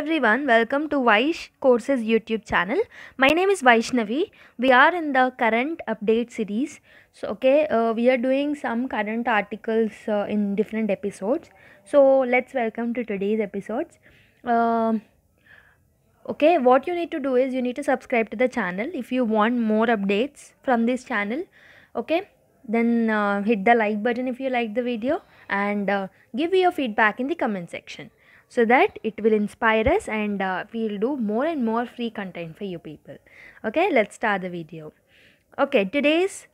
everyone, welcome to Vaish Courses YouTube channel. My name is Vaishnavi. We are in the current update series. We are doing some current articles in different episodes. So let's welcome to today's episodes. Um what you need to do is you need to subscribe to the channel if you want more updates from this channel. Okay, then hit the like button if you like the video and give your feedback in the comment section so that it will inspire us and we'll do more and more free content for you people. Okay, let's start the video. Okay, today's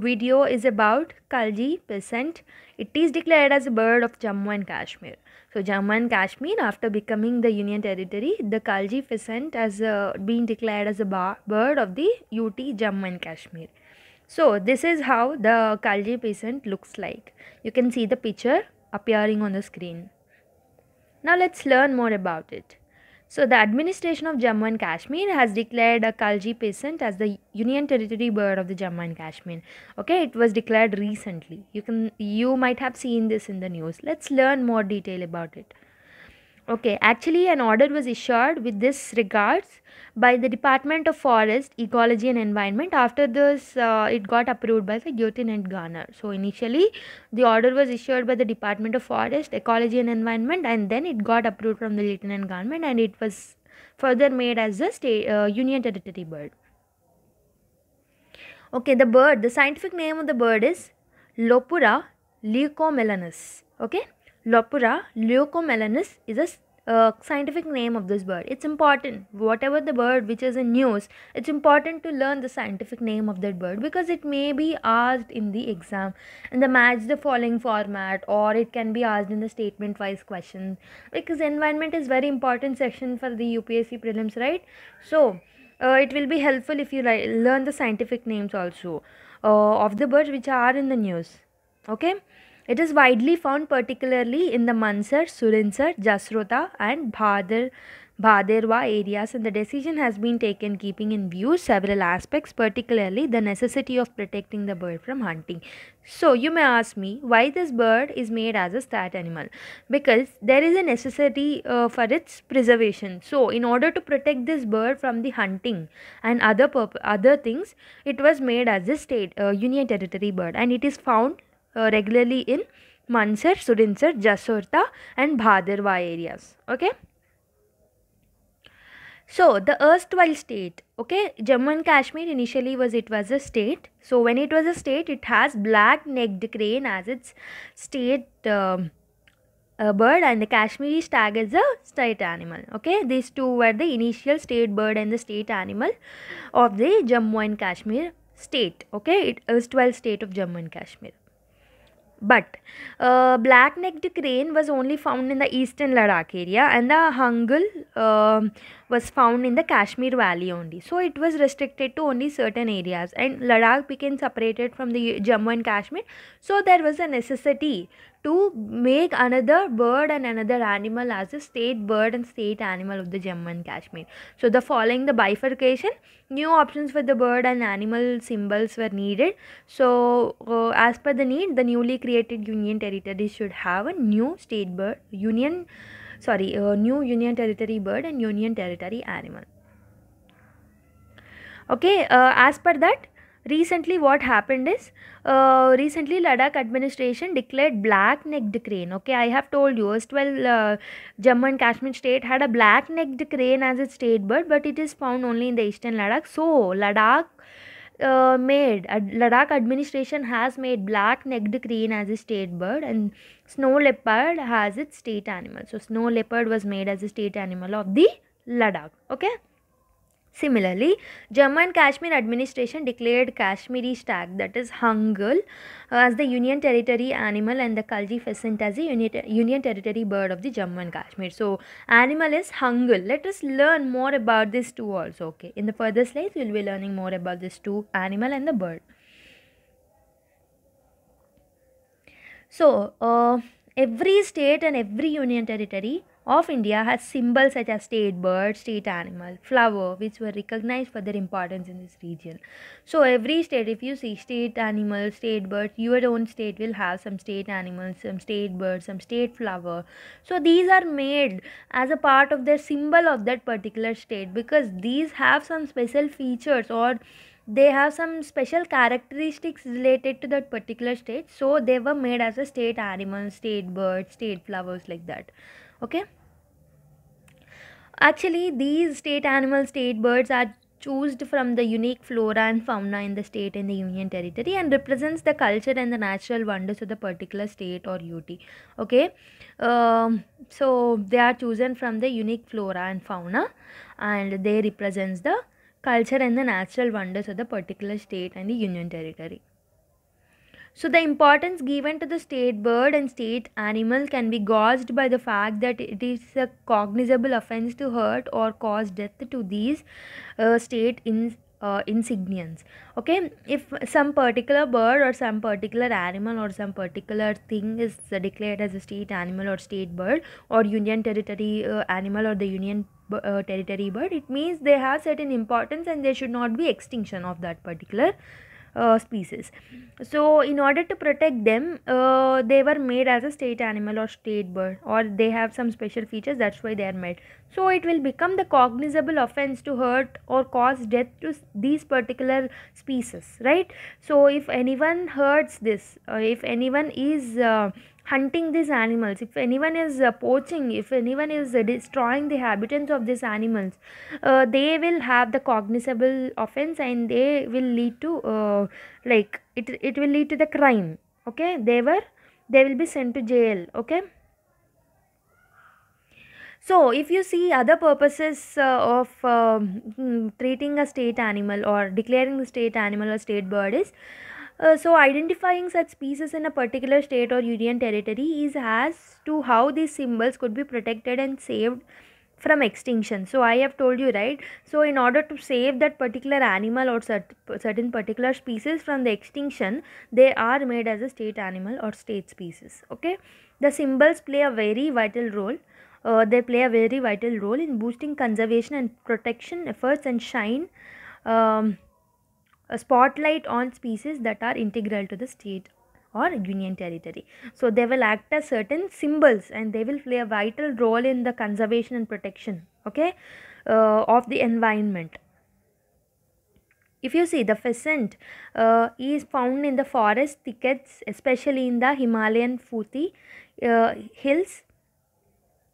video is about Kalji peasant. It is declared as a bird of Jammu and Kashmir. So Jammu and Kashmir, after becoming the Union Territory, the Kalji pheasant has been declared as a bird of the UT Jammu and Kashmir. So this is how the Kalji peasant looks like. You can see the picture appearing on the screen. Now let's learn more about it. So the administration of Jammu and Kashmir has declared a Kalji peasant as the Union Territory bird of the Jammu and Kashmir. Okay, it was declared recently. You might have seen this in the news. Let's learn more detail about it. Okay, actually an order was issued with this regards by the Department of Forest, Ecology and Environment. After this, it got approved by the Lieutenant Governor. So initially, the order was issued by the Department of Forest, Ecology and Environment, and then it got approved from the Lieutenant Government, and it was further made as a Union Territory bird. Okay, the scientific name of the bird is Lopura leucomelanus. Okay, Lopura leucomelanus is a scientific name of this bird. It's important, whatever the bird which is in news, it's important to learn the scientific name of that bird because it may be asked in the exam in the match the following format, or it can be asked in the statement wise question, because environment is very important section for the UPSC prelims, right? So it will be helpful if you learn the scientific names also of the birds which are in the news. Okay, it is widely found particularly in the Mansar, Surinsar, Jasrota and Bhaderwa areas, and the decision has been taken keeping in view several aspects, particularly the necessity of protecting the bird from hunting. So you may ask me why this bird is made as a stat animal, because there is a necessity for its preservation. So in order to protect this bird from the hunting and other things, it was made as a state union territory bird, and it is found regularly in Mansar, Surinsar, Jasorta and Bhaderwa areas. Okay. So the erstwhile state, okay, Jammu and Kashmir initially was a state. So when it was a state, it has black-necked crane as its state bird, and the Kashmiri stag is a state animal. Okay, these two were the initial state bird and the state animal of the Jammu and Kashmir state. Okay, it erstwhile state of Jammu and Kashmir. But black-necked crane was only found in the eastern Ladakh area, and the Hangul was found in the Kashmir valley only. So it was restricted to only certain areas, and Ladakh became separated from the Jammu and Kashmir. So there was a necessity to make another bird and another animal as a state bird and state animal of the Jammu and Kashmir. So the following the bifurcation, new options for the bird and animal symbols were needed. So as per the need, the newly created union territory should have a new state bird, new union territory bird and union territory animal. Okay, as per that, recently what happened is, recently Ladakh administration declared black-necked crane. Okay, I have told you, Jammu and Kashmir state had a black-necked crane as its state bird, but it is found only in the eastern Ladakh. So Ladakh administration has made black-necked crane as a state bird, and snow leopard has its state animal. So snow leopard was made as a state animal of the Ladakh. Okay. Similarly, Jammu and Kashmir administration declared Kashmiri stag, that is Hangul, as the union territory animal, and the Kalji pheasant as a union territory bird of the Jammu and Kashmir. So animal is Hangul. Let us learn more about these two also. Okay, in the further slides we will be learning more about these two, animal and the bird. So every state and every union territory of India has symbols such as state bird, state animal, flower, which were recognized for their importance in this region. So every state, if you see state animal, state bird, your own state will have some state animals, some state birds, some state flower. So these are made as a part of their symbol of that particular state, because these have some special features, or they have some special characteristics related to that particular state. So they were made as a state animal, state bird, state flowers, like that. Okay, actually these state animals, state birds are chosen from the unique flora and fauna in the state and the union territory, and represents the culture and the natural wonders of the particular state or UT. Okay, so they are chosen from the unique flora and fauna, and they represents the culture and the natural wonders of the particular state and the union territory. So the importance given to the state bird and state animal can be gauged by the fact that it is a cognizable offense to hurt or cause death to these insignias. Okay, if some particular bird or some particular animal or some particular thing is declared as a state animal or state bird or union territory animal or the union territory bird, it means they have certain importance and there should not be extinction of that particular species. So in order to protect them, they were made as a state animal or state bird, or they have some special features, that's why they are made. So it will become the cognizable offense to hurt or cause death to these particular species, right? So if anyone hurts this, if anyone is hunting these animals, if anyone is poaching, if anyone is destroying the habitats of these animals, they will have the cognizable offense, and they will lead to it will lead to the crime. Okay, they will be sent to jail. Okay, so if you see other purposes of treating a state animal or declaring the state animal or state bird is, so identifying such species in a particular state or union territory is as to how these symbols could be protected and saved from extinction. So I have told you, right? So in order to save that particular animal or certain particular species from the extinction, they are made as a state animal or state species. Okay, the symbols play a very vital role. They play a very vital role in boosting conservation and protection efforts and shine a spotlight on species that are integral to the state or union territory. So they will act as certain symbols and they will play a vital role in the conservation and protection, okay, of the environment. If you see, the pheasant is found in the forest thickets, especially in the Himalayan Futi hills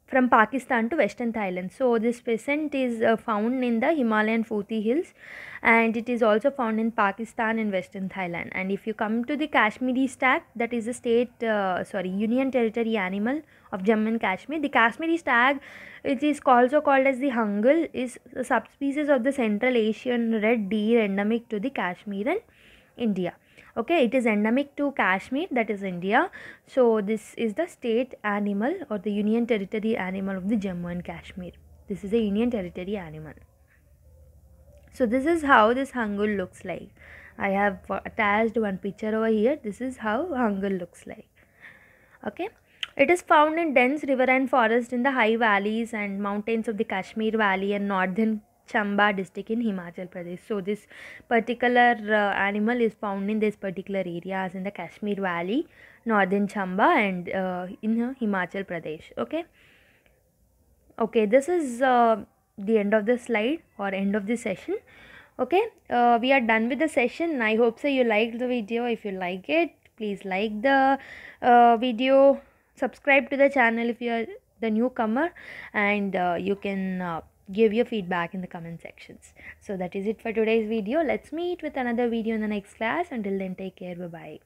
from Pakistan to western Thailand. So this pheasant is found in the Himalayan Futi hills, and it is also found in Pakistan and western Thailand. And if you come to the Kashmiri stag, that is a union territory animal of Jammu and Kashmir. The Kashmiri stag, it is also called as the Hangul, is a subspecies of the Central Asian red deer endemic to the Kashmir and India. Okay, it is endemic to Kashmir, that is India. So this is the state animal or the union territory animal of the Jammu and Kashmir. This is a union territory animal. So this is how this Hangul looks like. I have attached one picture over here. This is how Hangul looks like. Okay, it is found in dense river and forest in the high valleys and mountains of the Kashmir Valley and northern Chamba district in Himachal Pradesh. So this particular animal is found in this particular areas in the Kashmir Valley, northern Chamba, and in Himachal Pradesh. Okay, okay, this is the end of the slide or end of the session. Okay, we are done with the session. I hope so you liked the video. If you like it, please like the video, subscribe to the channel if you are the newcomer, and you can give your feedback in the comment sections. So that is it for today's video. Let's meet with another video in the next class. Until then, take care. Bye bye.